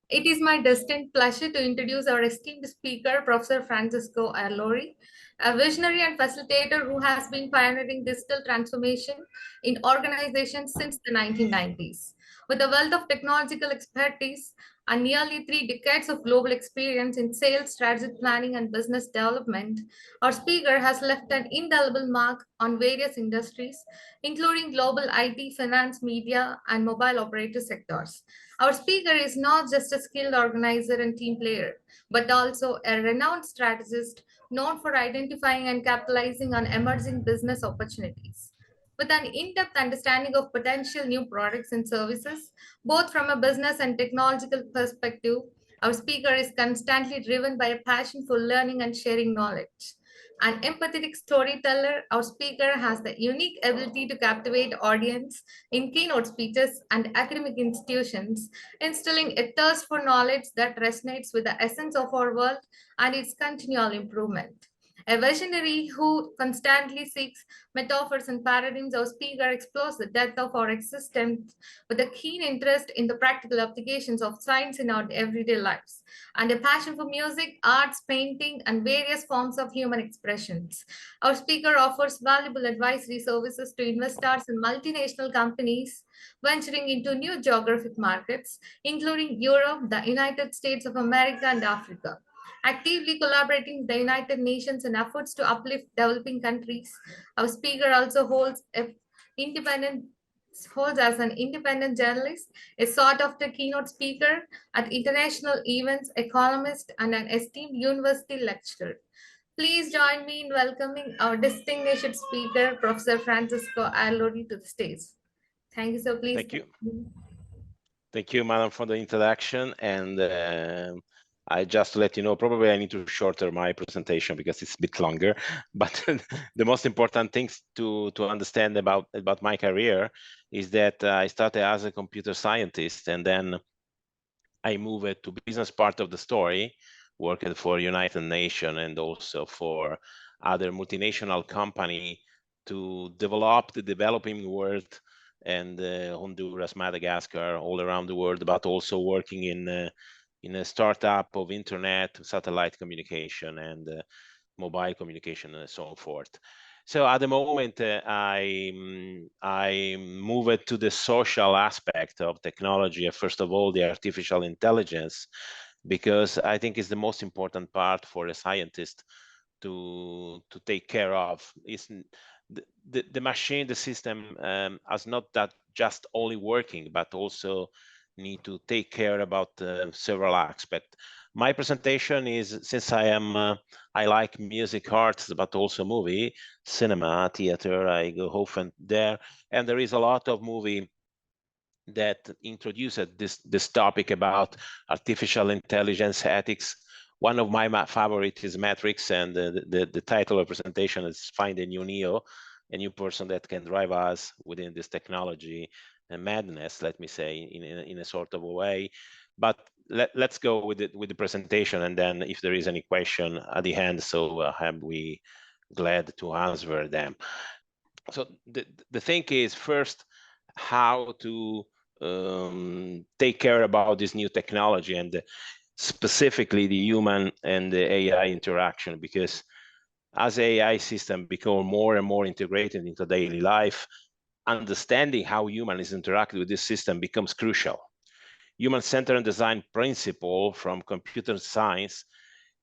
It is my distinct pleasure to introduce our esteemed speaker, Professor Francesco Iarlori, a visionary and facilitator who has been pioneering digital transformation in organizations since the 1990s. With a wealth of technological expertise and nearly 3 decades of global experience in sales, strategic planning, and business development, our speaker has left an indelible mark on various industries, including global IT, finance, media, and mobile operator sectors. Our speaker is not just a skilled organizer and team player, but also a renowned strategist known for identifying and capitalizing on emerging business opportunities. With an in depth understanding of potential new products and services, both from a business and technological perspective, our speaker is constantly driven by a passion for learning and sharing knowledge. An empathetic storyteller, our speaker has the unique ability to captivate audience in keynote speeches and academic institutions, instilling a thirst for knowledge that resonates with the essence of our world and its continual improvement. A visionary who constantly seeks metaphors and paradigms, our speaker explores the depth of our existence with a keen interest in the practical applications of science in our everyday lives, and a passion for music, arts, painting, and various forms of human expressions. Our speaker offers valuable advisory services to investors in multinational companies venturing into new geographic markets, including Europe, the United States of America, and Africa. Actively collaborating with the United Nations in efforts to uplift developing countries, our speaker also independent holds as an independent journalist, a sought-after keynote speaker at international events, economist, and an esteemed university lecturer. Please join me in welcoming our distinguished speaker, Professor Francesco Iarlori, to the stage. Thank you, sir. Please. Thank you. Thank you, madam, for the introduction. And I just to let you know, probably I need to shorten my presentation because it's a bit longer. But the most important things to understand about my career is that I started as a computer scientist, and then I moved to business part of the story, working for United Nations and also for other multinational company to develop the developing world and Honduras, Madagascar, all around the world, but also working in a startup of internet, satellite communication, and mobile communication, and so forth. So at the moment, I moved to the social aspect of technology. First of all, the artificial intelligence, because I think it's the most important part for a scientist to take care of. It's the machine, the system has not that just only working, but also need to take care about several aspects. My presentation is, since I like music, arts, but also movie, cinema, theater, I go often there, and there is a lot of movie that introduced this topic about artificial intelligence ethics. One of my favorite is Matrix, and the title of presentation is Find a New Neo, a new person that can drive us within this technology and madness, let me say, in a sort of a way. But let's go with the presentation, and then if there is any question at the end, so we glad to answer them. So the thing is, first, how to take care about this new technology, and specifically the human and the AI interaction, because as AI system become more and more integrated into daily life, understanding how human is interacting with this system becomes crucial. Human-centered design principle from computer science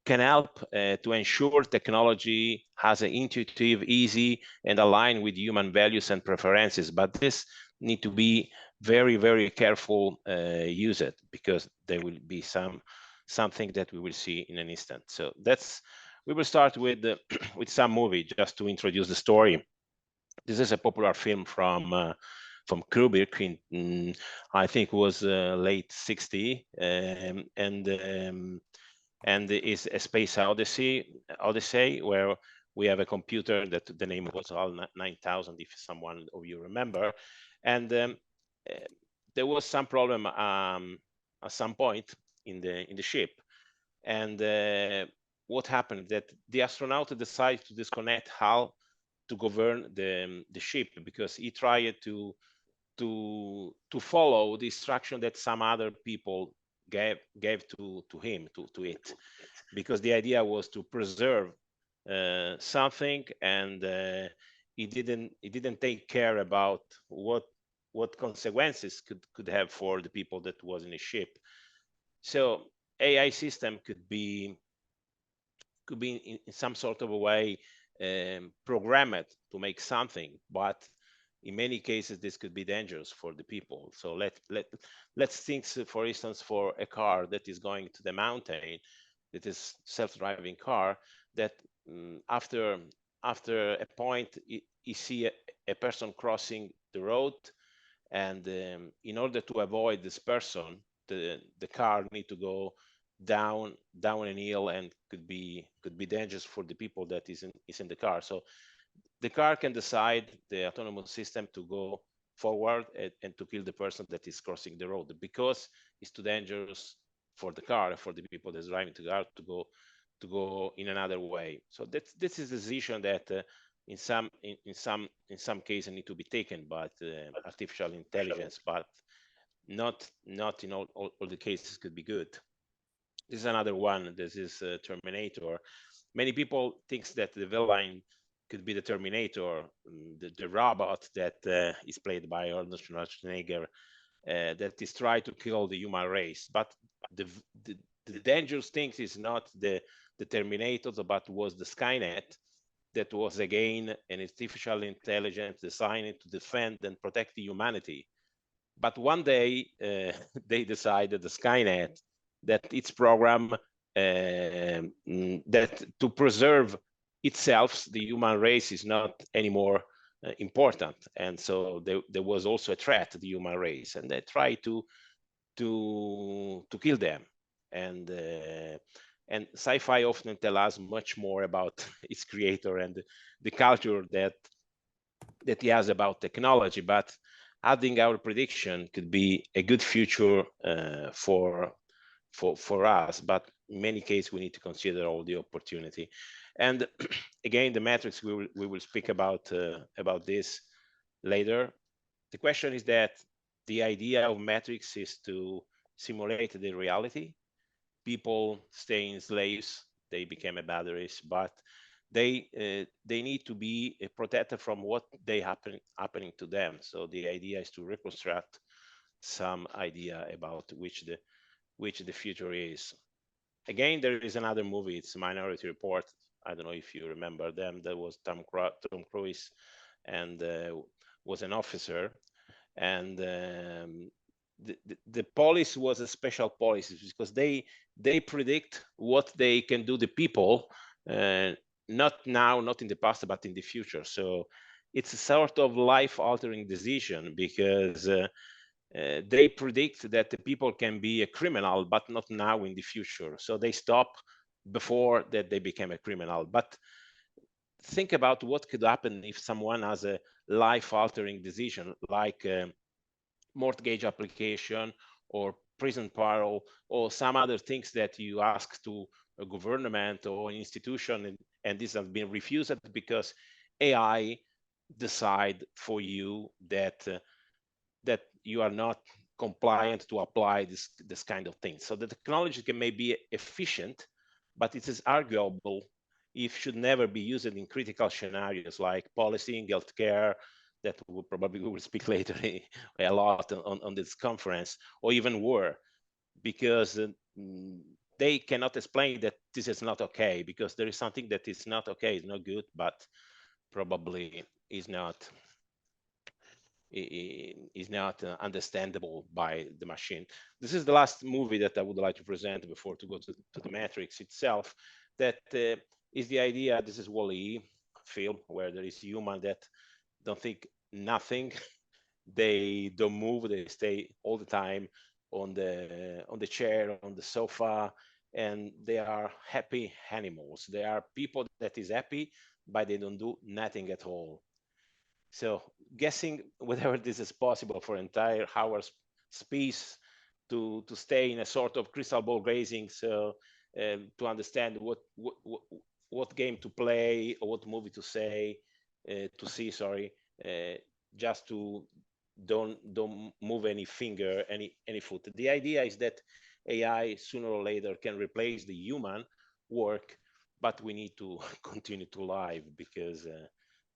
can help to ensure technology has an intuitive, easy, and aligned with human values and preferences. But this need to be very, very careful used, because there will be something that we will see in an instant. So we will start with with some movie just to introduce the story. This is a popular film from Kubrick in I think it was late '60, and it's a space Odyssey, where we have a computer that the name was HAL 9000, if someone of you remember, and there was some problem at some point in the ship, and what happened that the astronaut decided to disconnect HAL to govern the ship, because he tried to follow the instruction that some other people gave to him, to it, because the idea was to preserve something, and he didn't take care about what consequences could have for the people that was in the ship. So AI system could be in some sort of a way programmed to make something, but in many cases this could be dangerous for the people. So let's think, for instance, for a car that is going to the mountain, that is self-driving car, that after a point you see a person crossing the road, and in order to avoid this person, the car need to go down an hill, and could be dangerous for the people that is in the car. So the car can decide, the autonomous system, to go forward and to kill the person that is crossing the road, because it's too dangerous for the car, for the people that's driving the car, to go in another way. So this is a decision that in some cases need to be taken by artificial intelligence, but not in all the cases could be good. This is another one. This is Terminator. Many people think that the villain could be the Terminator, the robot that is played by Arnold Schwarzenegger, that is trying to kill the human race. But the dangerous thing is not the Terminator, but was the Skynet, that was again an artificial intelligence designed to defend and protect humanity. But one day they decided, the Skynet, that its program that to preserve itself, the human race, is not anymore important, and so there was also a threat to the human race, and they tried to kill them. And sci-fi often tell us much more about its creator and the culture that he has about technology. But adding our prediction could be a good future for us, but in many cases we need to consider all the opportunity. And again, the metrics, we will speak about this later. The question is that the idea of metrics is to simulate the reality. People stay in slaves, they became batteries, but they need to be protected from what they happening to them. So the idea is to reconstruct some idea about which the future is. Again, there is another movie, it's Minority Report. I don't know if you remember them. There was Tom Cruise, and was an officer, and the policy was a special policy, because they predict what they can do the people, not now, not in the past, but in the future. So it's a sort of life-altering decision, because they predict that the people can be a criminal, but not now, in the future. So they stop before that they became a criminal. But think about what could happen if someone has a life-altering decision, like mortgage application or prison parole or some other things that you ask to a government or an institution, and this has been refused because AI decide for you that that you are not compliant to apply this kind of thing. So the technology may be efficient, but it is arguable if should never be used in critical scenarios like policing, healthcare, that we will speak later a lot on this conference, or even war, because they cannot explain that this is not okay, because there is something that is not okay, is not good, but probably is not understandable by the machine. This is the last movie that I would like to present before to go to the matrix itself. That is the idea. This is Wall-E film, where there is human that don't think nothing. They don't move. They stay all the time on the chair, on the sofa, and they are happy animals. They are people that is happy, but they don't do nothing at all. So guessing whether this is possible for entire hours space to stay in a sort of crystal ball gazing, so to understand what game to play or what movie to see, just to don't move any finger, any foot. The idea is that AI sooner or later can replace the human work, but we need to continue to live, because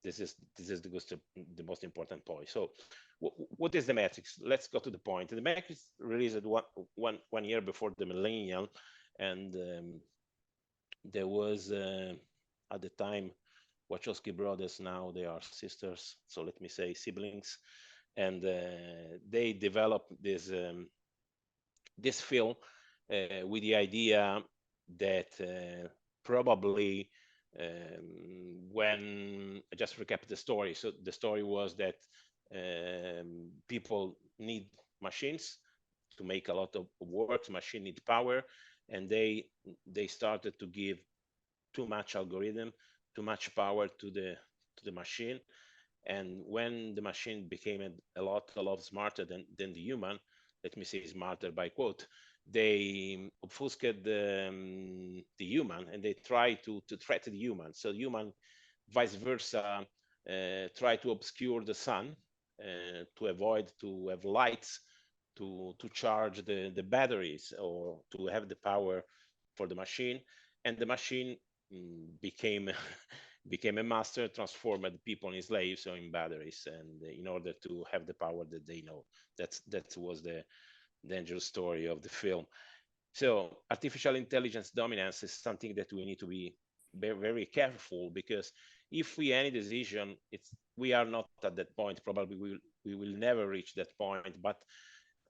this is the most important point. So what is the matrix? Let's go to the point. The matrix released one year before the millennium, and there was at the time Wachowski brothers. Now they are sisters, so let me say siblings, and they developed this film with the idea that probably when I just recap the story. So the story was that people need machines to make a lot of work. Machine need power, and they started to give too much algorithm, too much power to the machine. And when the machine became a lot smarter than the human, let me say smarter by quote, they obfuscate the human, and they try to threaten the human. So the human, vice versa, try to obscure the sun to avoid to have lights to charge the batteries, or to have the power for the machine. And the machine became became a master, transformed people in slaves or in batteries, and in order to have the power that they know. That was the dangerous story of the film. So artificial intelligence dominance is something that we need to be very, very careful, because if we any decision, we are not at that point. Probably we will never reach that point. But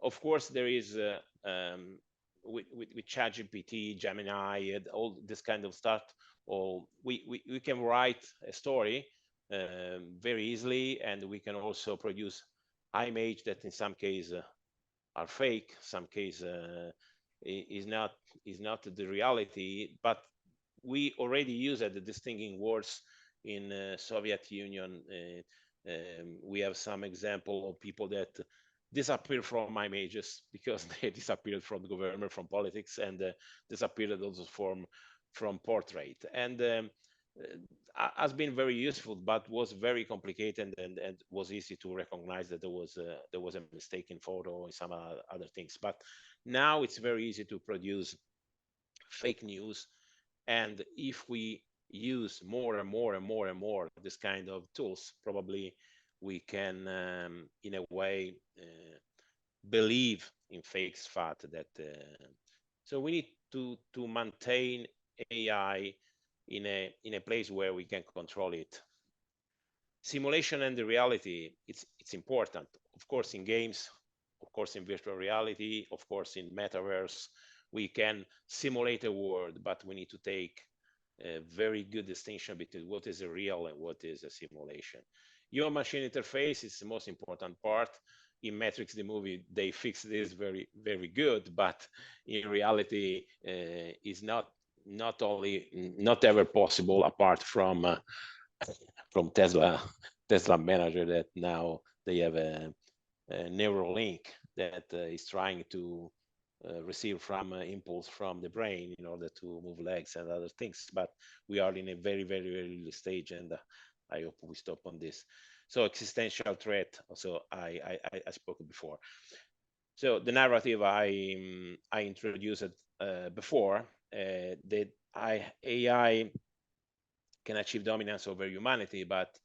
of course, there is with ChatGPT, Gemini, and all this kind of stuff, or we can write a story very easily, and we can also produce image that in some case are fake, some case is not the reality. But we already use the distinguishing words in Soviet Union. We have some example of people that disappeared from images because they disappeared from the government, from politics, and disappeared also from portrait. And has been very useful, but was very complicated, and was easy to recognize that there was a mistaken photo and some other things. But now it's very easy to produce fake news, and if we use more and more and more and more this kind of tools, probably we can in a way believe in fake fact that so we need to maintain AI in a place where we can control it. Simulation and the reality, it's important, of course, in games, of course in virtual reality, of course in metaverse. We can simulate a world, but we need to take a very good distinction between what is a real and what is a simulation. Human machine interface is the most important part. In Matrix, the movie, they fixed this very, very good, but in reality is not ever possible, apart from Tesla manager, that now they have a Neuralink that is trying to receive from impulse from the brain in order to move legs and other things. But we are in a very, very, very early stage, and I hope we stop on this. So existential threat, also I spoke before. So the narrative I introduced before, that AI can achieve dominance over humanity, but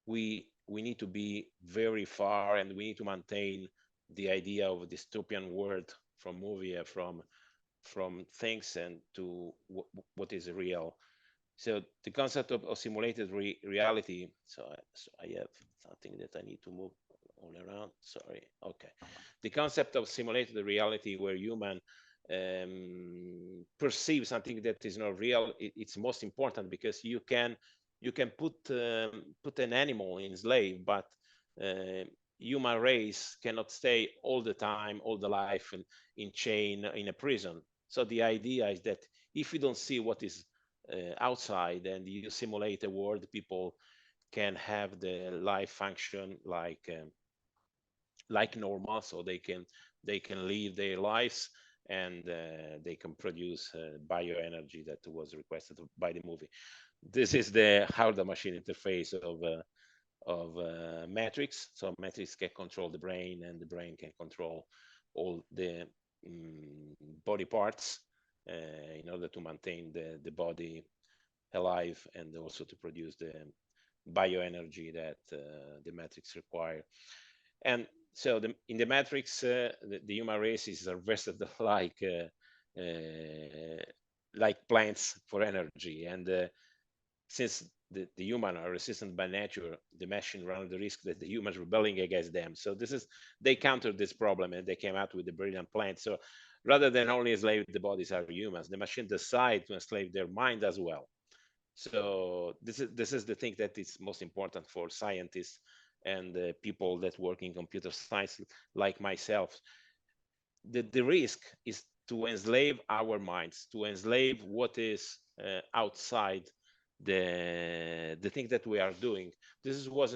we need to be very far, and we need to maintain the idea of a dystopian world from movie, from things, and to what is real. So the concept of simulated reality. So I have something that I need to move all around. Sorry. Okay. The concept of simulated reality, where human perceive something that is not real, it's most important, because you can put an animal in slave, but human race cannot stay all the time, all the life in chain in a prison. So the idea is that if you don't see what is outside, and you simulate a world, people can have the life function like normal, so they can live their lives, and they can produce bioenergy that was requested by the movie. This is how the machine interface of Matrix. So Matrix can control the brain, and the brain can control all the body parts in order to maintain the body alive and also to produce the bioenergy that the matrix require. And so in the matrix, the human race is harvested like plants for energy. And since the human are resistant by nature, the machine run the risk that the humans rebelling against them. So they countered this problem and they came out with the brilliant plan. So rather than only enslave the bodies of humans, the machine decide to enslave their mind as well. So this is the thing that is most important for scientists and people that work in computer science like myself. The risk is to enslave our minds, to enslave what is outside the thing that we are doing. This was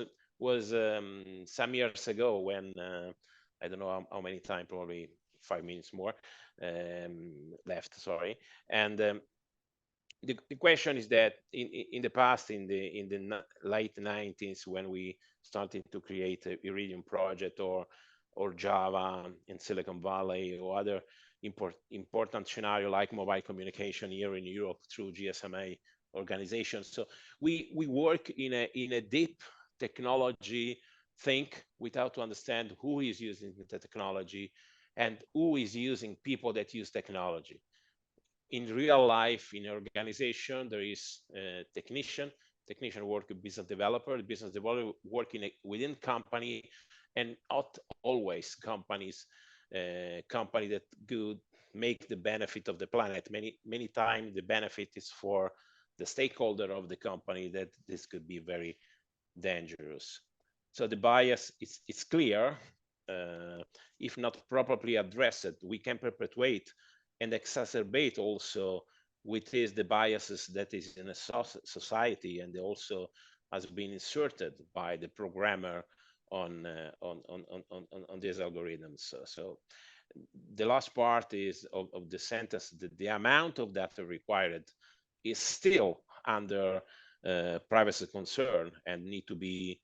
some years ago when I don't know how many times, probably 5 minutes more left. Sorry, and the question is that in the past, in the late 90s, when we started to create a Iridium project or Java in Silicon Valley or other important scenario like mobile communication here in Europe through GSMA organizations. So we work in a deep technology think without to understand who is using the technology and who is using people that use technology. In real life, in organization, there is a technician work with business developer work within company, and not always company that could make the benefit of the planet. Many times the benefit is for the stakeholder of the company, that this could be very dangerous. So the bias is clear. If not properly addressed, we can perpetuate and exacerbate also with the biases that is in a society and also has been inserted by the programmer on these algorithms. So the last part is of the sentence, that the amount of data required is still under privacy concern and need to be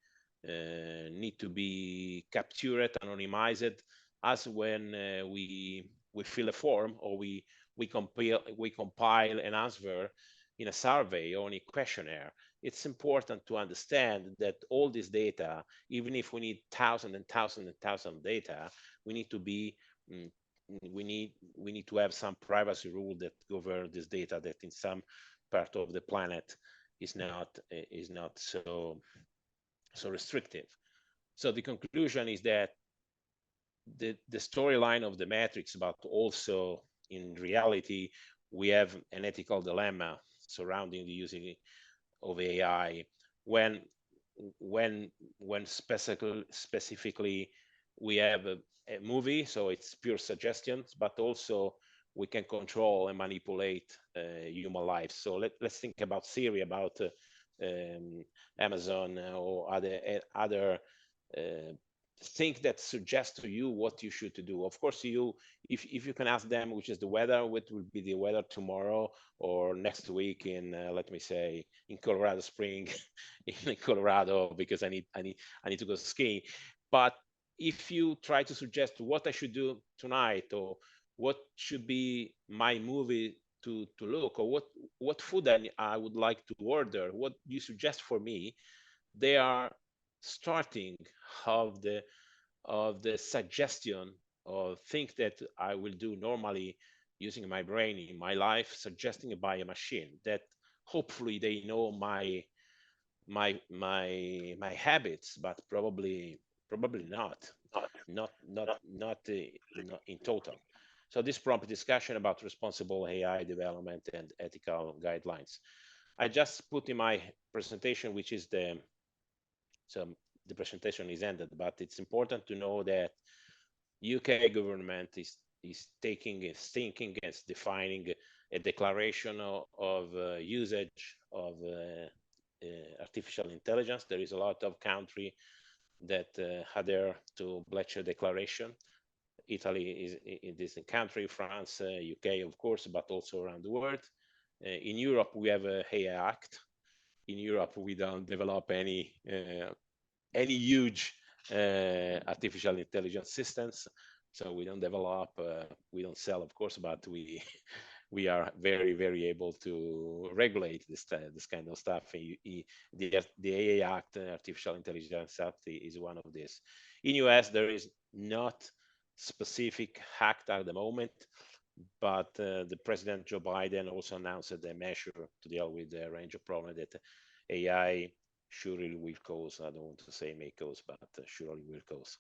captured, anonymized, as when we fill a form or we compile an answer in a survey or in a questionnaire. It's important to understand that all this data, even if we need thousands and thousands and thousands of data, we need to have some privacy rule that govern this data that in some part of the planet is not so restrictive. So the conclusion is that the storyline of the matrix, but also in reality, we have an ethical dilemma surrounding the using of AI when specifically we have a movie, so it's pure suggestions, but also we can control and manipulate human lives. So let's think about Siri, about Amazon or other things that suggest to you what you should do. Of course, if you can ask them which is the weather, what will be the weather tomorrow or next week in let me say in Colorado Spring in Colorado, because I need to go skiing. But if you try to suggest what I should do tonight or what should be my movie to look, or what food I would like to order, what you suggest for me, they are starting of the suggestion or think that I will do normally using my brain in my life, suggesting by a machine that hopefully they know my habits, but probably not in total. So this prompt discussion about responsible AI development and ethical guidelines. I just put in my presentation, which is so the presentation is ended, but it's important to know that UK government is thinking, is defining a declaration of usage of artificial intelligence. There is a lot of country that adhere to Bletcher Declaration. Italy is a country, France, UK, of course, but also around the world. In Europe, we have a AI Act. In Europe, we don't develop any huge artificial intelligence systems, So we don't develop, we don't sell, of course, but we are very, very able to regulate this kind of stuff. The AA Act, Artificial Intelligence Act, is one of this. In US, there is not specific act at the moment, but the President Joe Biden also announced a measure to deal with a range of problems that AI surely will cause. I don't want to say may cause, but surely will cause.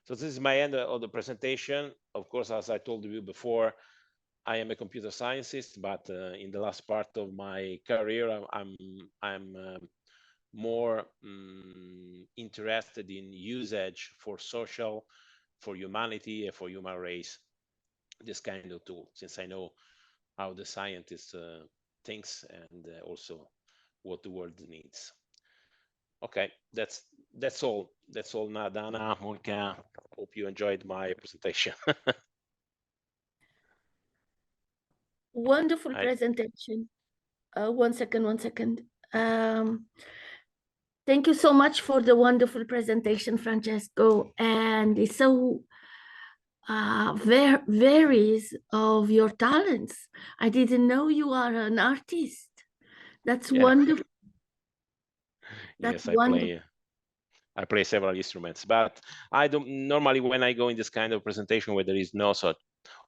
So this is my end of the presentation. Of course, as I told you before, I am a computer scientist, but in the last part of my career, I'm more interested in usage for social, for humanity, and for human race, this kind of tool, since I know how the scientist thinks and also what the world needs. Okay, that's all. That's all, Dana, Monica. Hope you enjoyed my presentation. Wonderful presentation. One second. Thank you so much for the wonderful presentation, Francesco. And it's so varies of your talents. I didn't know you are an artist. That's wonderful. That's Yes, wonderful. I play several instruments, but I don't normally, when I go in this kind of presentation where there is no such,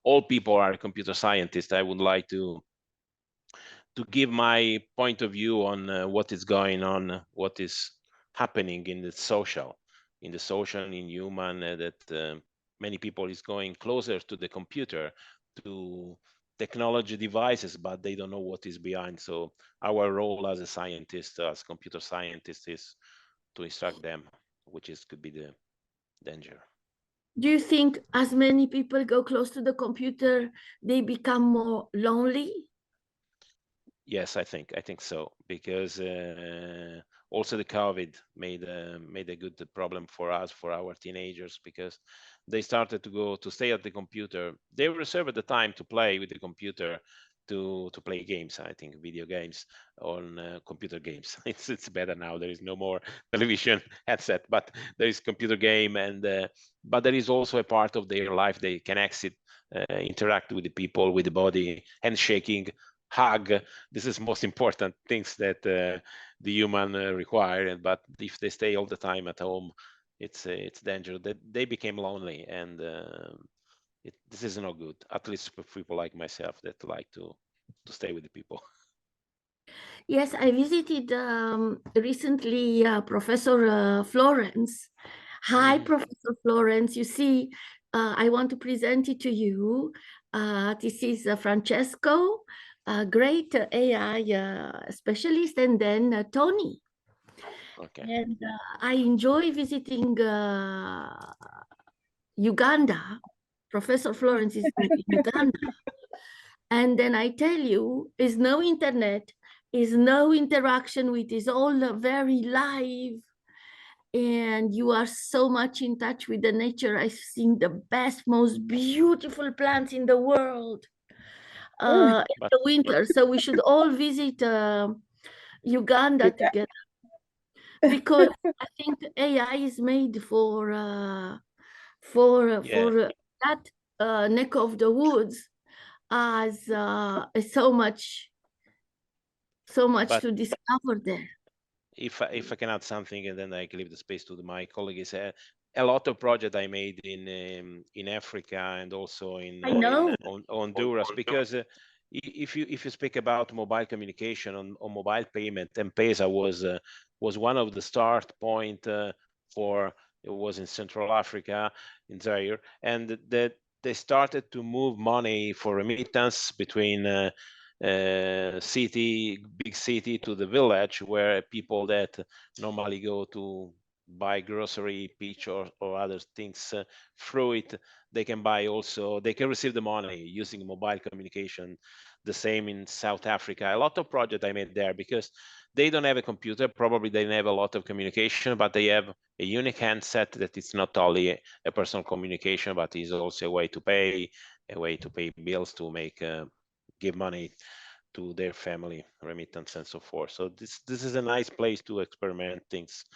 all people are computer scientists, I would like to give my point of view on what is going on, what is happening in the social, in human, that many people is going closer to the computer, to technology devices, but they don't know what is behind. So our role as a scientist, as computer scientist, is to instruct them, which could be the danger. Do you think as many people go close to the computer, they become more lonely? Yes, I think so, because also the COVID made a good problem for us, for our teenagers, because they started to stay at the computer. They reserved the time to play with the computer, to play games. I think video games on computer games. It's better now. There is no more television headset, but there is computer game, and but there is also a part of their life they can exit, interact with the people, with the body, handshaking, hug. This is most important things that the human require. But if they stay all the time at home, it's dangerous. That they became lonely, and this is not good. At least for people like myself that like to stay with the people. Yes, I visited recently Professor Florence. Hi, Professor Florence. You see, I want to present it to you. This is Francesco, a great AI specialist, and then Tony. Okay. And I enjoy visiting Uganda. Professor Florence is in Uganda. And then I tell you, is no internet, is no interaction with, is all very live. And you are so much in touch with the nature. I've seen the best, most beautiful plants in the world in the winter. So we should all visit Uganda together, because I think AI is made for that neck of the woods, as so much to discover there. If I can add something, and then I can leave the space to my colleagues. A lot of projects I made in Africa and also in Honduras, because if you speak about mobile communication on mobile payment, M-Pesa was one of the start point for. It was in Central Africa, in Zaire, and that they started to move money for remittance between big city to the village, where people that normally go to buy grocery, peach or other things through it, they can buy also, they can receive the money using mobile communication. The same in South Africa. A lot of projects I made there, because they don't have a computer, probably they don't have a lot of communication, but they have a unique handset that is not only a personal communication, but is also a way to pay bills, to make give money to their family, remittance and so forth. So this is a nice place to experiment things.